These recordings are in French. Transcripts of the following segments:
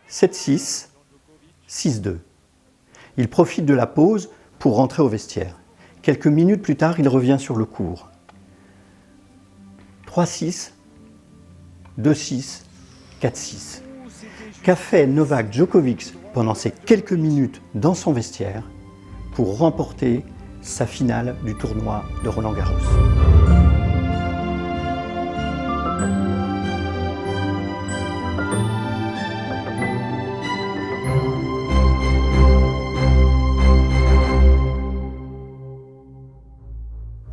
7-6, 6-2. Il profite de la pause pour rentrer au vestiaire. Quelques minutes plus tard, il revient sur le court. 3-6, 2-6, 4-6. Qu'a fait Novak Djokovic pendant ces quelques minutes dans son vestiaire pour remporter sa finale du tournoi de Roland-Garros?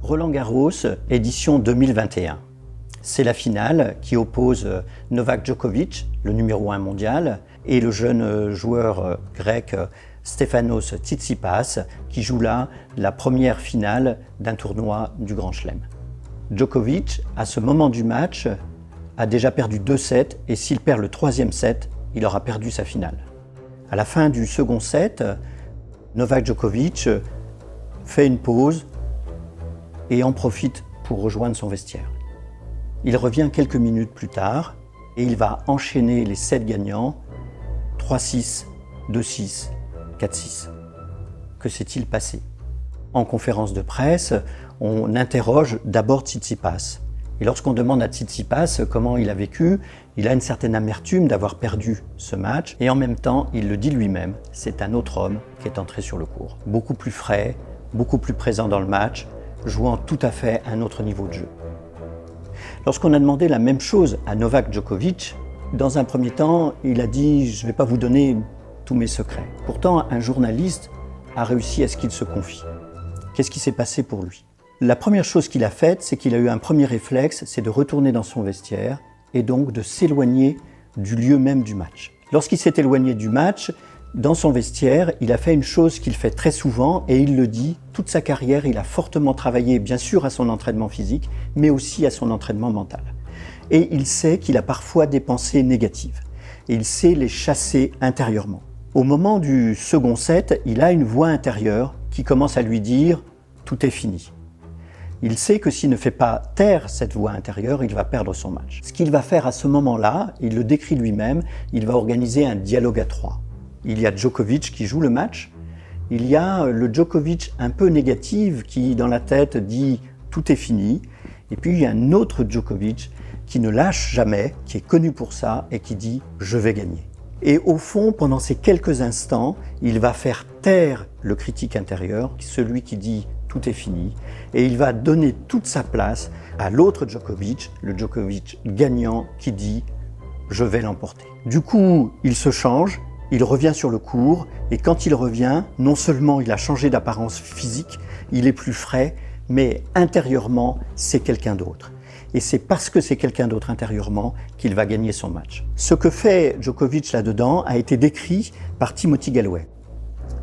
Roland-Garros, édition 2021. C'est la finale qui oppose Novak Djokovic, le numéro 1 mondial, et le jeune joueur grec Stefanos Tsitsipas, qui joue là la première finale d'un tournoi du Grand Chelem. Djokovic, à ce moment du match, a déjà perdu 2 sets, et s'il perd le 3e set, il aura perdu sa finale. À la fin du second set, Novak Djokovic fait une pause et en profite pour rejoindre son vestiaire. Il revient quelques minutes plus tard et il va enchaîner les 7 gagnants, 3-6, 2-6, 4-6. Que s'est-il passé? En conférence de presse, on interroge d'abord Tsitsipas. Et lorsqu'on demande à Tsitsipas comment il a vécu, il a une certaine amertume d'avoir perdu ce match. Et en même temps, il le dit lui-même, c'est un autre homme qui est entré sur le court. Beaucoup plus frais, beaucoup plus présent dans le match, jouant tout à fait un autre niveau de jeu. Lorsqu'on a demandé la même chose à Novak Djokovic, dans un premier temps, il a dit « je ne vais pas vous donner tous mes secrets ». Pourtant, un journaliste a réussi à ce qu'il se confie. Qu'est-ce qui s'est passé pour lui? La première chose qu'il a faite, c'est qu'il a eu un premier réflexe, c'est de retourner dans son vestiaire et donc de s'éloigner du lieu même du match. Lorsqu'il s'est éloigné du match, dans son vestiaire, il a fait une chose qu'il fait très souvent et il le dit, toute sa carrière, il a fortement travaillé bien sûr à son entraînement physique, mais aussi à son entraînement mental. Et il sait qu'il a parfois des pensées négatives et il sait les chasser intérieurement. Au moment du second set, il a une voix intérieure qui commence à lui dire « tout est fini ». Il sait que s'il ne fait pas taire cette voix intérieure, il va perdre son match. Ce qu'il va faire à ce moment-là, il le décrit lui-même, il va organiser un dialogue à 3. Il y a Djokovic qui joue le match, il y a le Djokovic un peu négatif qui dans la tête dit « tout est fini » et puis il y a un autre Djokovic qui ne lâche jamais, qui est connu pour ça et qui dit « je vais gagner ». Et au fond, pendant ces quelques instants, il va faire taire le critique intérieur, celui qui dit « tout est fini » et il va donner toute sa place à l'autre Djokovic, le Djokovic gagnant qui dit « je vais l'emporter ». Du coup, il se change. Il revient sur le court et quand il revient, non seulement il a changé d'apparence physique, il est plus frais, mais intérieurement, c'est quelqu'un d'autre. Et c'est parce que c'est quelqu'un d'autre intérieurement qu'il va gagner son match. Ce que fait Djokovic là-dedans a été décrit par Timothy Gallwey.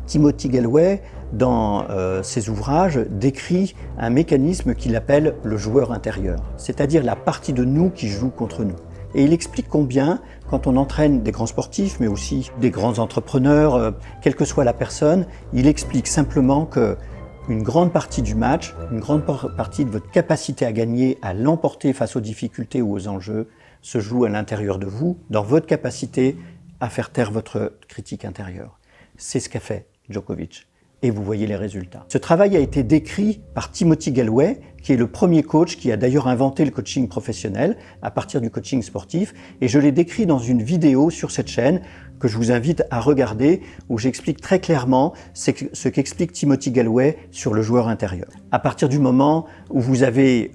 Timothy Gallwey, dans ses ouvrages, décrit un mécanisme qu'il appelle le joueur intérieur, c'est-à-dire la partie de nous qui joue contre nous. Et il explique combien, quand on entraîne des grands sportifs, mais aussi des grands entrepreneurs, quelle que soit la personne, il explique simplement qu'une grande partie du match, une grande partie de votre capacité à gagner, à l'emporter face aux difficultés ou aux enjeux, se joue à l'intérieur de vous, dans votre capacité à faire taire votre critique intérieure. C'est ce qu'a fait Djokovic. Et vous voyez les résultats. Ce travail a été décrit par Timothy Gallwey, qui est le premier coach qui a d'ailleurs inventé le coaching professionnel à partir du coaching sportif. Et je l'ai décrit dans une vidéo sur cette chaîne que je vous invite à regarder, où j'explique très clairement ce qu'explique Timothy Gallwey sur le joueur intérieur. À partir du moment où vous avez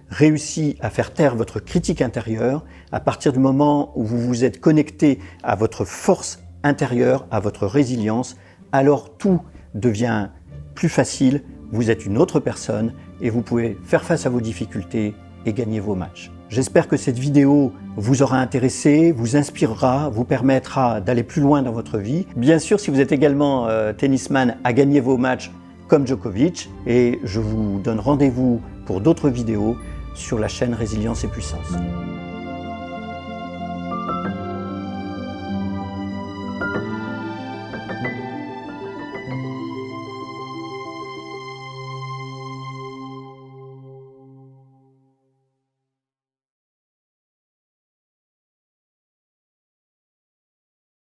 réussi à faire taire votre critique intérieure, à partir du moment où vous vous êtes connecté à votre force intérieure, à votre résilience, alors tout devient plus facile, vous êtes une autre personne et vous pouvez faire face à vos difficultés et gagner vos matchs. J'espère que cette vidéo vous aura intéressé, vous inspirera, vous permettra d'aller plus loin dans votre vie. Bien sûr, si vous êtes également tennisman, à gagner vos matchs comme Djokovic, et je vous donne rendez-vous pour d'autres vidéos sur la chaîne Résilience et Puissance.